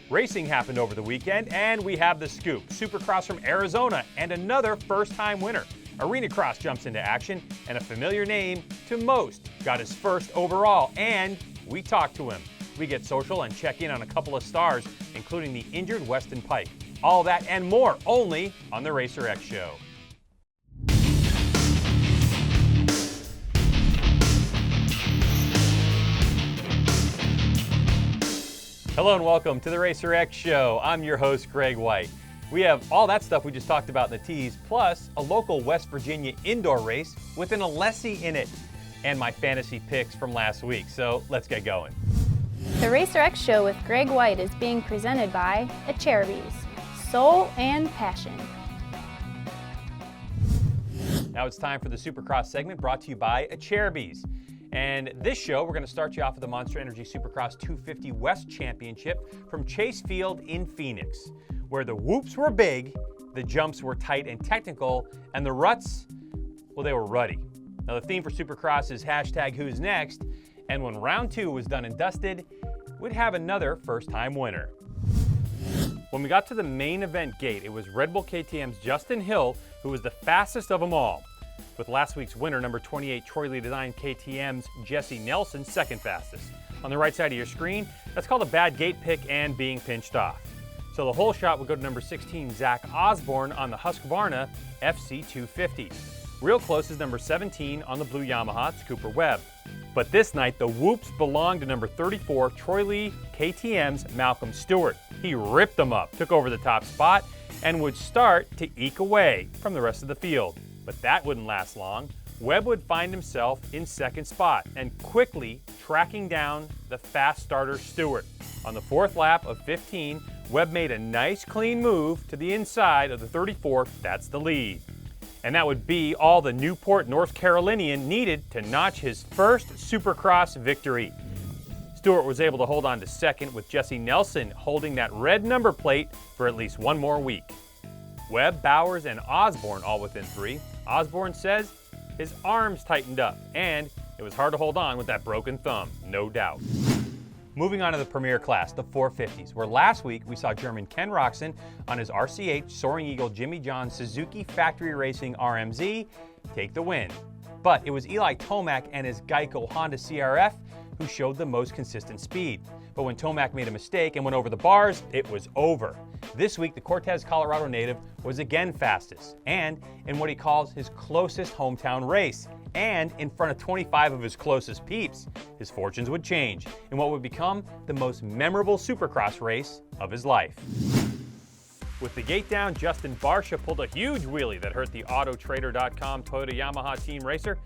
Racing happened over the weekend, and we have the scoop. Supercross from Arizona and another first-time winner. Arenacross jumps into action, and a familiar name to most got his first overall, and we talked to him. We get social and check in on a couple of stars, including the injured Weston Pike. All that and more only on the Racer X Show. Hello and welcome to the Racer X Show. I'm your host, Greg White. We have all that stuff we just talked about in the tease, plus a local West Virginia indoor race with an Alessi in it, and my fantasy picks from last week. So let's get going. The Racer X Show with Greg White is being presented by Acherbys, Soul and Passion. Now it's time for the Supercross segment brought to you by Acherbys. And this show, we're going to start you off with the Monster Energy Supercross 250 West Championship from Chase Field in Phoenix, where the whoops were big, the jumps were tight and technical, and the ruts, well, they were ruddy. Now the theme for Supercross is hashtag who's next, and when round two was done and dusted, we'd have another first-time winner. When we got to the main event gate, it was Red Bull KTM's Justin Hill who was the fastest of them all, with last week's winner, number 28 Troy Lee Design KTM's Jesse Nelson, second fastest. On the right side of your screen, that's called a bad gate pick and being pinched off. So the whole shot would go to number 16 Zach Osborne on the Husqvarna FC250. Real close is number 17 on the blue Yamaha, it's Cooper Webb. But this night, the whoops belonged to number 34 Troy Lee KTM's Malcolm Stewart. He ripped them up, took over the top spot, and would start to eke away from the rest of the field. But that wouldn't last long. Webb would find himself in second spot and quickly tracking down the fast starter Stewart. On the fourth lap of 15, Webb made a nice clean move to the inside of the 34, that's the lead. And that would be all the Newport, North Carolinian needed to notch his first Supercross victory. Stewart was able to hold on to second with Jesse Nelson holding that red number plate for at least one more week. Webb, Bowers, and Osborne all within three. Osborne says his arms tightened up, and it was hard to hold on with that broken thumb, no doubt. Moving on to the premier class, the 450s, where last week we saw German Ken Roczen on his RCH Soaring Eagle Jimmy John Suzuki Factory Racing RMZ take the win. But it was Eli Tomac and his Geico Honda CRF who showed the most consistent speed. But when Tomac made a mistake and went over the bars, it was over. This week, the Cortez, Colorado native was again fastest, and in what he calls his closest hometown race, and in front of 25 of his closest peeps. His fortunes would change in what would become the most memorable Supercross race of his life. With the gate down, Justin Barcia pulled a huge wheelie that hurt the Autotrader.com Toyota Yamaha team racer,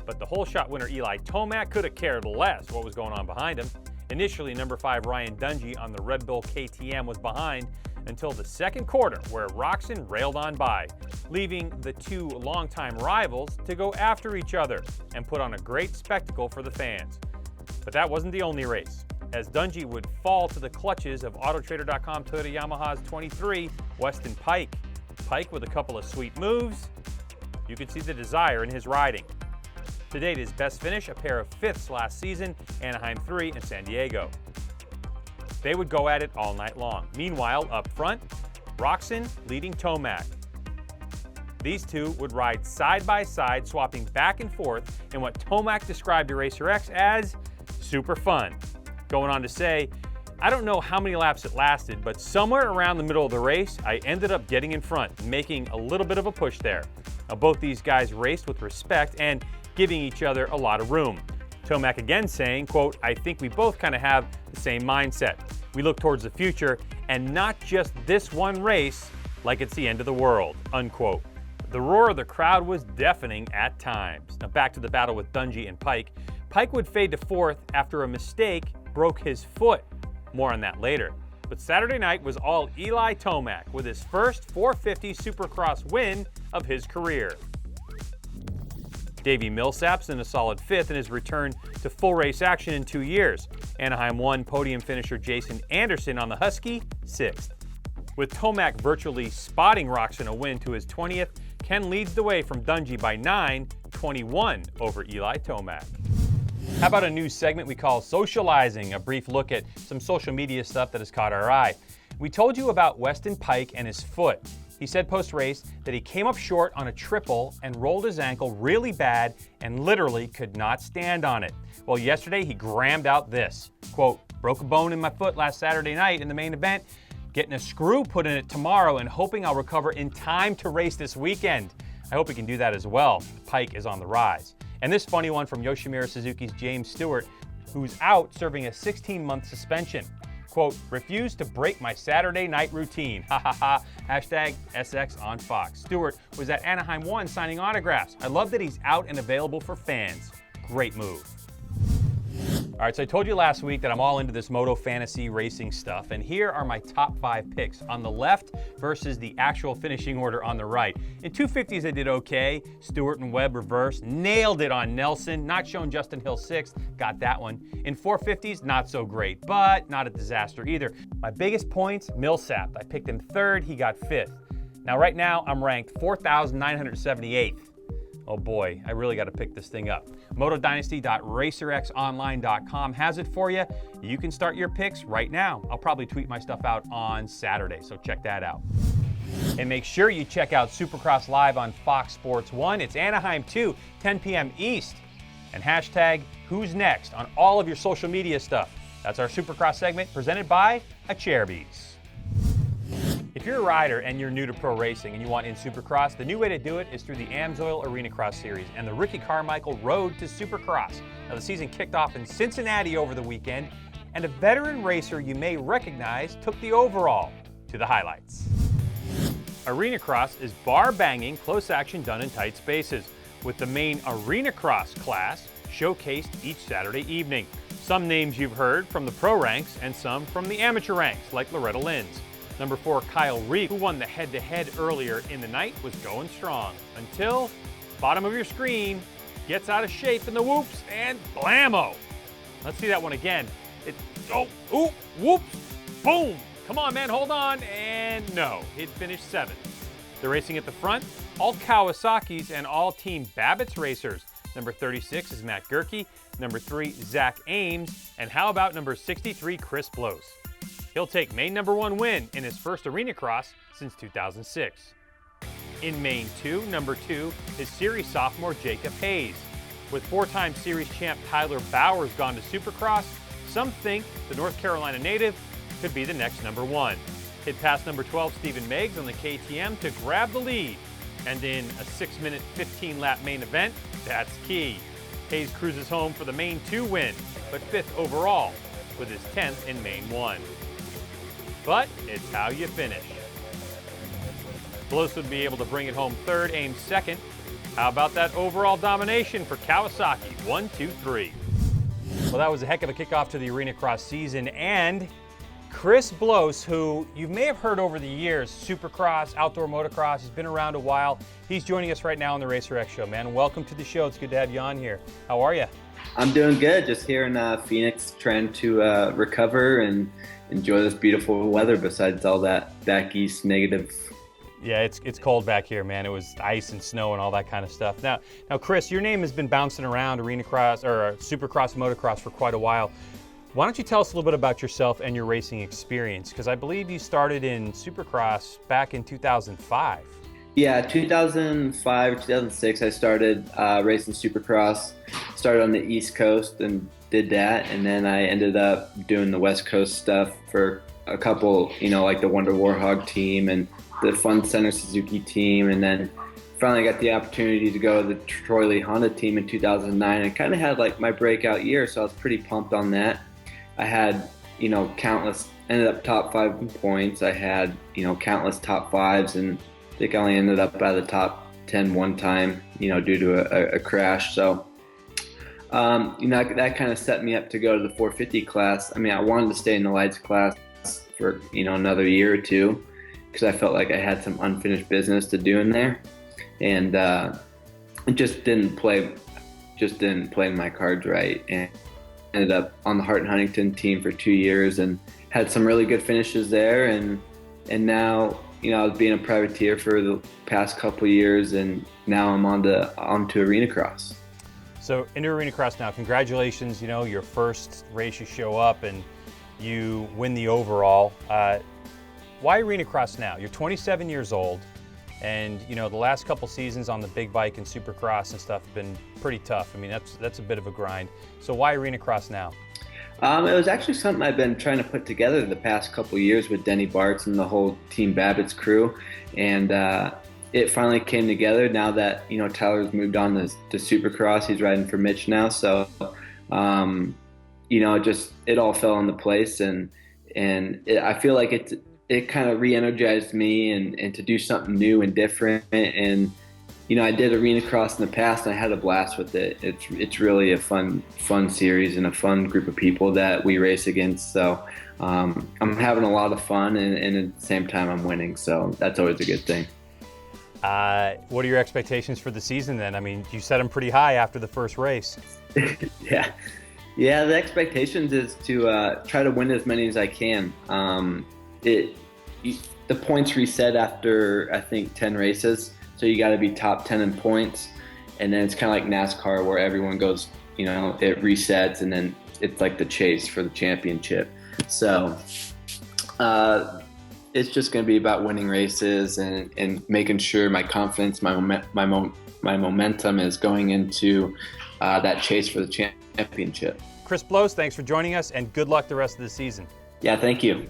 but the whole shot winner Eli Tomac could have cared less what was going on behind him. Initially, number 5 Ryan Dungey on the Red Bull KTM was behind until the second quarter, where Roczen railed on by, leaving the two longtime rivals to go after each other and put on a great spectacle for the fans. But that wasn't the only race, as Dungey would fall to the clutches of Autotrader.com Toyota Yamaha's 23 Weston Pike. Pike with a couple of sweet moves. You could see the desire in his riding. To date, his best finish, a pair of fifths last season, Anaheim 3 and San Diego. They would go at it all night long. Meanwhile, up front, Roczen leading Tomac. These two would ride side by side, swapping back and forth in what Tomac described to Racer X as super fun. Going on to say, I don't know how many laps it lasted, but somewhere around the middle of the race, I ended up getting in front, making a little bit of a push there. Now, both these guys raced with respect and giving each other a lot of room. Tomac again saying, quote, I think we both kind of have the same mindset. We look towards the future and not just this one race like it's the end of the world, unquote. The roar of the crowd was deafening at times. Now back to the battle with Dungey and Pike. Pike would fade to fourth after a mistake broke his foot. More on that later. But Saturday night was all Eli Tomac with his first 450 Supercross win of his career. Davey Millsap's in a solid fifth in his return to full race action in 2 years. Anaheim 1 podium finisher Jason Anderson on the Husky, sixth. With Tomac virtually spotting Roczen a win to his 20th, Ken leads the way from Dungey by 9, 21 over Eli Tomac. How about a new segment we call Socializing, a brief look at some social media stuff that has caught our eye. We told you about Weston Pike and his foot. He said post-race that he came up short on a triple and rolled his ankle really bad and literally could not stand on it. Well, yesterday he grammed out this, quote, "Broke a bone in my foot last Saturday night in the main event. Getting a screw put in it tomorrow and hoping I'll recover in time to race this weekend." I hope he can do that as well. Pike is on the rise. And this funny one from Yoshimura Suzuki's James Stewart, who's out serving a 16-month suspension. Quote, "Refused to break my Saturday night routine. Ha ha ha. Hashtag SX on Fox." Stewart was at Anaheim 1 signing autographs. I love that he's out and available for fans. Great move. All right, so I told you last week that I'm all into this moto fantasy racing stuff, and here are my top 5 picks on the left versus the actual finishing order on the right. In 250s, I did okay. Stewart and Webb reverse, nailed it on Nelson, not shown Justin Hill 6th, got that one. In 450s, not so great, but not a disaster either. My biggest points, Millsap. I picked him 3rd, he got 5th. Now, right now, I'm ranked 4,978th. Oh boy, I really got to pick this thing up. MotoDynasty.RacerXOnline.com has it for you. You can start your picks right now. I'll probably tweet my stuff out on Saturday, so check that out. And make sure you check out Supercross Live on Fox Sports 1. It's Anaheim 2, 10 p.m. East. And hashtag Who's Next on all of your social media stuff. That's our Supercross segment presented by Acherbys. If you're a rider and you're new to pro racing and you want in Supercross, the new way to do it is through the AMSOIL Arenacross series and the Ricky Carmichael Road to Supercross. Now, the season kicked off in Cincinnati over the weekend, and a veteran racer you may recognize took the overall. To the highlights. Arenacross is bar-banging, close action done in tight spaces, with the main Arenacross class showcased each Saturday evening. Some names you've heard from the pro ranks and some from the amateur ranks, like Loretta Lynn's. Number 4, Kyle Reed, who won the head-to-head earlier in the night, was going strong until bottom of your screen gets out of shape in the whoops and blammo. Let's see that one again. Whoops, boom. Come on, man, hold on. And no, it finished 7th. The racing at the front, all Kawasaki's and all Team Babbitt's racers. Number 36 is Matt Gerke, number 3, Zach Ames, and how about number 63, Chris Blose? He'll take main number 1 win in his first Arenacross since 2006. In main 2, number 2 is series sophomore Jacob Hayes. With 4-time series champ Tyler Bowers gone to Supercross, some think the North Carolina native could be the next number 1. Hit past number 12 Stephen Meggs on the KTM to grab the lead. And in a 6-minute, 15-lap main event, that's key. Hayes cruises home for the main 2 win, but 5th overall, with his 10th in main 1. But it's how you finish. Blose would be able to bring it home 3rd, Ames 2nd. How about that overall domination for Kawasaki? 1, 2, 3. Well, that was a heck of a kickoff to the Arenacross season, and Chris Blose, who you may have heard over the years, Supercross, outdoor motocross, he's been around a while. He's joining us right now on the Racer X Show, man. Welcome to the show. It's good to have you on here. How are you? I'm doing good. Just here in Phoenix, trying to recover and enjoy this beautiful weather besides all that back east negative. Yeah, it's cold back here, man. It was ice and snow and all that kind of stuff. Now, Chris, your name has been bouncing around Arenacross or Supercross, motocross for quite a while. Why don't you tell us a little bit about yourself and your racing experience? Because I believe you started in Supercross back in 2005. Yeah, 2005, 2006, I started racing Supercross. Started on the East Coast and did that, and then I ended up doing the West Coast stuff for a couple, like the Wonder Warhog team and the Fun Center Suzuki team, and then finally got the opportunity to go to the Troy Lee Honda team in 2009. I kind of had like my breakout year, so I was pretty pumped on that. I had, countless, ended up top 5 in points. I had, countless top 5s, and I think I only ended up out of the top 10 one time, due to a crash. So, that kind of set me up to go to the 450 class. I mean, I wanted to stay in the lights class for, another year or two, because I felt like I had some unfinished business to do in there. And it just didn't play my cards right. And ended up on the Hart and Huntington team for 2 years and had some really good finishes there. And now, I was being a privateer for the past couple of years, and now I'm onto Arenacross. So into Arenacross now, congratulations, you know, your first race you show up and you win the overall. Why Arenacross now? You're 27 years old and, you know, the last couple seasons on the big bike and Supercross and stuff have been pretty tough. I mean, that's a bit of a grind. So why Arenacross now? It was actually something I've been trying to put together the past couple years with Denny Bartz and the whole Team Babbitt's crew. And it finally came together now that, you know, Tyler's moved on to Supercross. He's riding for Mitch now. So, you know, it all fell into place. And I feel like it kind of re-energized me and to do something new and different. And, you know, I did Arenacross in the past and I had a blast with it. It's really a fun series and a fun group of people that we race against. So I'm having a lot of fun and at the same time I'm winning. So that's always a good thing. What are your expectations for the season then? I mean, you set them pretty high after the first race. Yeah, the expectations is to try to win as many as I can. The points reset after, I think, 10 races. So you got to be top 10 in points. And then it's kind of like NASCAR where everyone goes, you know, it resets and then it's like the chase for the championship. So it's just going to be about winning races and making sure my confidence, my momentum is going into that chase for the championship. Chris Blose, thanks for joining us and good luck the rest of the season. Yeah, thank you.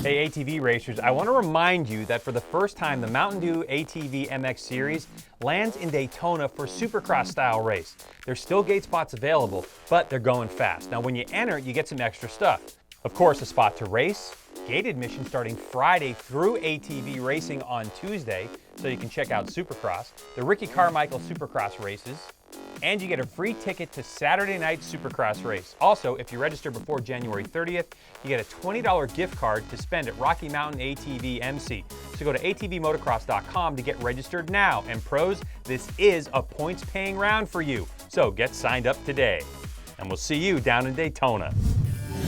Hey ATV racers, I want to remind you that for the first time the Mountain Dew ATV MX Series lands in Daytona for Supercross style race. There's still gate spots available, but they're going fast. Now when you enter, you get some extra stuff. Of course, a spot to race, gate admission starting Friday through ATV racing on Tuesday, so you can check out Supercross, the Ricky Carmichael Supercross races, and you get a free ticket to Saturday night Supercross race. Also, if you register before January 30th, you get a $20 gift card to spend at Rocky Mountain ATV MC. So go to atvmotocross.com to get registered now. And pros, this is a points-paying round for you. So get signed up today. And we'll see you down in Daytona.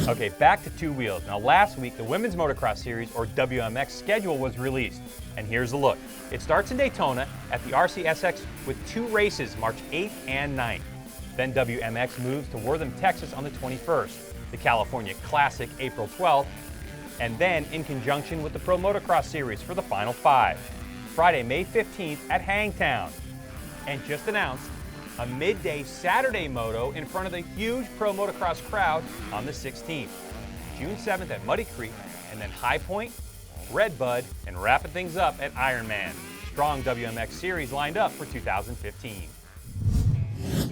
Okay, back to two wheels. Now last week, the Women's Motocross Series, or WMX, schedule was released. And here's a look. It starts in Daytona at the RCSX with 2 races, March 8th and 9th. Then WMX moves to Wortham, Texas on the 21st, the California Classic April 12th, and then in conjunction with the Pro Motocross Series for the final 5. Friday, May 15th at Hangtown. And just announced, a midday Saturday moto in front of the huge Pro Motocross crowd on the 16th. June 7th at Muddy Creek, and then High Point, Redbud, and wrapping things up at Ironman. Strong WMX series lined up for 2015.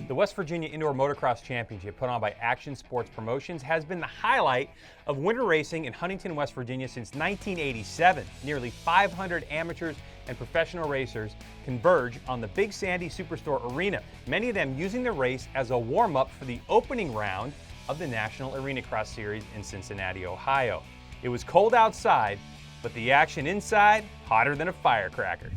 The West Virginia Indoor Motocross Championship, put on by Action Sports Promotions, has been the highlight of winter racing in Huntington, West Virginia since 1987. Nearly 500 amateurs and professional racers converge on the Big Sandy Superstore Arena, many of them using the race as a warm-up for the opening round of the National Arenacross Series in Cincinnati, Ohio. It was cold outside, but the action inside, hotter than a firecracker.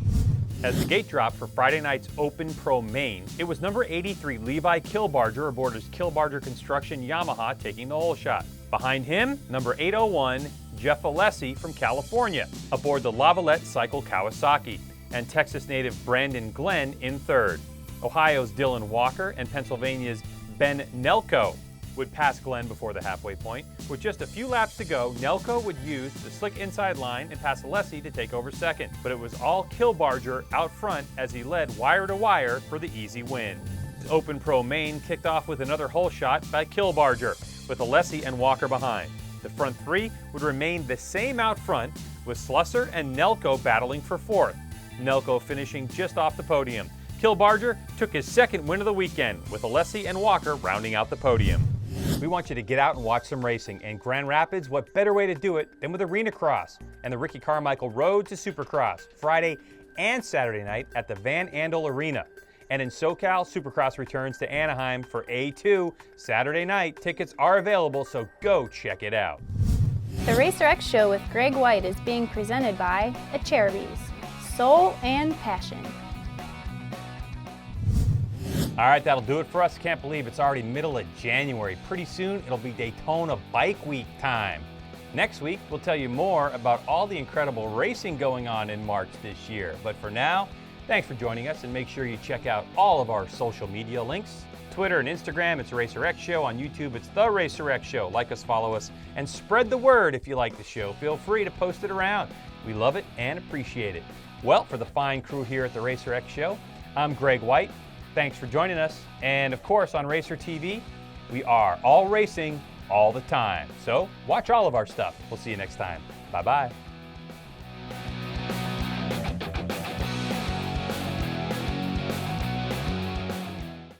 As the gate dropped for Friday night's Open Pro Main, it was number 83 Levi Kilbarger aboard his Kilbarger Construction Yamaha taking the hole shot. Behind him, number 801 Jeff Alessi from California aboard the Lavalette Cycle Kawasaki, and Texas native Brandon Glenn in third. Ohio's Dylan Walker and Pennsylvania's Ben Nelko would pass Glenn before the halfway point. With just a few laps to go, Nelko would use the slick inside line and pass Alessi to take over second. But it was all Kilbarger out front as he led wire to wire for the easy win. Open Pro Main kicked off with another hole shot by Kilbarger, with Alessi and Walker behind. The front 3 would remain the same out front, with Slusser and Nelko battling for fourth. Nelko finishing just off the podium. Kilbarger took his second win of the weekend, with Alessi and Walker rounding out the podium. We want you to get out and watch some racing. In Grand Rapids, what better way to do it than with Arenacross and the Ricky Carmichael Road to Supercross, Friday and Saturday night at the Van Andel Arena. And in SoCal, Supercross returns to Anaheim for A2 Saturday night. Tickets are available, so go check it out. The Racer X Show with Greg White is being presented by Cherubies, Soul and Passion. All right, that'll do it for us. Can't believe it's already middle of January. Pretty soon, it'll be Daytona Bike Week time. Next week, we'll tell you more about all the incredible racing going on in March this year. But for now, Thanks for joining us, and make sure you check out all of our social media links. Twitter and Instagram, it's Racer X Show. On YouTube, it's The Racer X Show. Like us, follow us, and spread the word if you like the show. Feel free to post it around. We love it and appreciate it. Well, for the fine crew here at The Racer X Show, I'm Greg White. Thanks for joining us. And of course, on Racer TV, we are all racing all the time. So watch all of our stuff. We'll see you next time. Bye-bye.